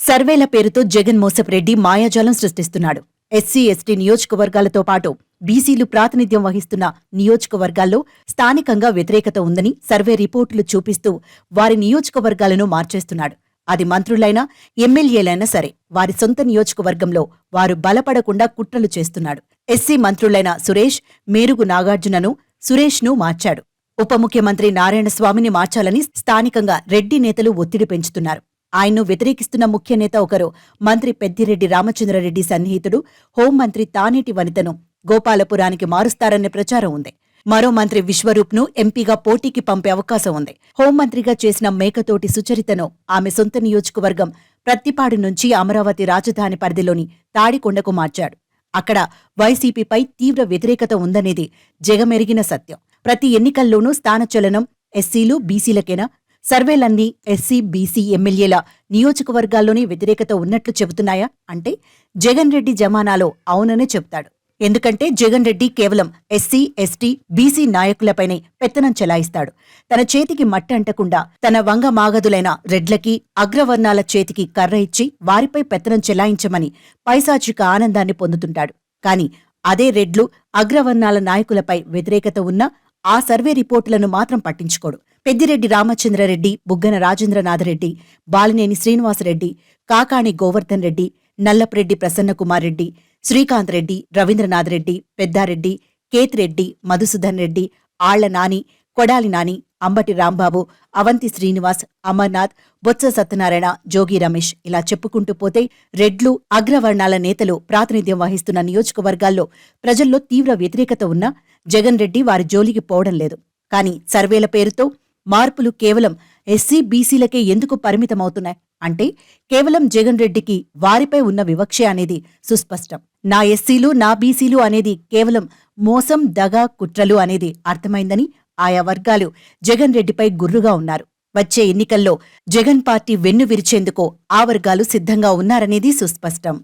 సర్వేల పేరుతో జగన్ మోసపురెడ్డి మాయాజాలం సృష్టిస్తున్నాడు. ఎస్సీ, ఎస్టీ నియోజకవర్గాలతో పాటు బీసీలు ప్రాతినిధ్యం వహిస్తున్న నియోజకవర్గాల్లో స్థానికంగా వ్యతిరేకత ఉందని సర్వే రిపోర్టులు చూపిస్తూ వారి నియోజకవర్గాలను మార్చేస్తున్నాడు. అది మంత్రులైనా, ఎమ్మెల్యేలైనా సరే వారి సొంత నియోజకవర్గంలో వారు బలపడకుండా కుట్రలు చేస్తున్నాడు. ఎస్సీ మంత్రులైన సురేష్, మేరుగు నాగార్జునను, సురేష్ను మార్చాడు. ఉప ముఖ్యమంత్రి నారాయణస్వామిని మార్చాలని స్థానికంగా రెడ్డి నేతలు ఒత్తిడి పెంచుతున్నారు. ఆయన్ను వ్యతిరేకిస్తున్న ముఖ్య నేత ఒకరు మంత్రి పెద్దిరెడ్డి రామచంద్రారెడ్డి సన్నిహితుడు, హోంమంత్రి తానేటి వనితను గోపాలపురానికి మారుస్తారనే ప్రచారం ఉంది. మరో మంత్రి విశ్వరూప్ను ఎంపీగా పోటీకి పంపే అవకాశం ఉంది. హోంమంత్రిగా చేసిన మేకతోటి సుచరితను ఆమె సొంత నియోజకవర్గం ప్రత్తిపాడు నుంచి అమరావతి రాజధాని పరిధిలోని తాడికొండకు మార్చాడు. అక్కడ వైసీపీపై తీవ్ర వ్యతిరేకత ఉందనేది జగమెరిగిన సత్యం. ప్రతి ఎన్నికల్లోనూ స్థానచలనం ఎస్సీలు, బీసీలకేనా? సర్వేలన్నీ ఎస్సీ, బీసీ ఎమ్మెల్యేల నియోజకవర్గాల్లోనే వ్యతిరేకత ఉన్నట్లు చెబుతున్నాయా అంటే జగన్ రెడ్డి జమానాలో అవుననే చెబుతాడు. ఎందుకంటే జగన్ రెడ్డి కేవలం ఎస్సీ, ఎస్టీ, బీసీ నాయకులపైనే పెత్తనం చెలాయిస్తాడు. తన చేతికి మట్టి అంటకుండా తన వంగ మాగదులైన రెడ్లకి, అగ్రవర్ణాల చేతికి కర్ర ఇచ్చి వారిపై పెత్తనం చెలాయించమని పైశాచిక ఆనందాన్ని పొందుతుంటాడు. కాని అదే రెడ్లు, అగ్రవర్ణాల నాయకులపై వ్యతిరేకత ఉన్నా ఆ సర్వే రిపోర్టులను మాత్రం పట్టించుకోడు. పెద్దిరెడ్డి రామచంద్రారెడ్డి, బుగ్గన రాజేంద్రనాథరెడ్డి, బాలినేని శ్రీనివాసరెడ్డి, కాకాణి గోవర్ధన్ రెడ్డి, నల్లప్రెడ్డి ప్రసన్నకుమార్ రెడ్డి, శ్రీకాంత్ రెడ్డి, రవీంద్రనాథరెడ్డి, పెద్దారెడ్డి, కేతిరెడ్డి, మధుసూదన్ రెడ్డి, ఆళ్ల నాని, కొడాలి నాని, అంబటి రాంబాబు, అవంతి శ్రీనివాస్, అమర్నాథ్, బొత్స సత్యనారాయణ, జోగి రమేష్ ఇలా చెప్పుకుంటూ పోతే రెడ్లు, అగ్రవర్ణాల నేతలు ప్రాతినిధ్యం వహిస్తున్న నియోజకవర్గాల్లో ప్రజల్లో తీవ్ర వ్యతిరేకత ఉన్నా జగన్ రెడ్డి వారి జోలికి పోవడం లేదు. కాని సర్వేల పేరుతో మార్పులు కేవలం ఎస్సీ, బీసీలకే ఎందుకు పరిమితమవుతున్నాయి అంటే కేవలం జగన్ రెడ్డికి వారిపై ఉన్న వివక్ష అనేది సుస్పష్టం. నా ఎస్సీలు, నా బీసీలు అనేది కేవలం మోసం, దగా, కుట్రలు అనేది అర్థమైందని ఆయా వర్గాలు జగన్ రెడ్డిపై గుర్రుగా ఉన్నారు. వచ్చే ఎన్నికల్లో జగన్ పార్టీ వెన్ను విరిచేందుకు ఆ వర్గాలు సిద్ధంగా ఉన్నారనేది సుస్పష్టం.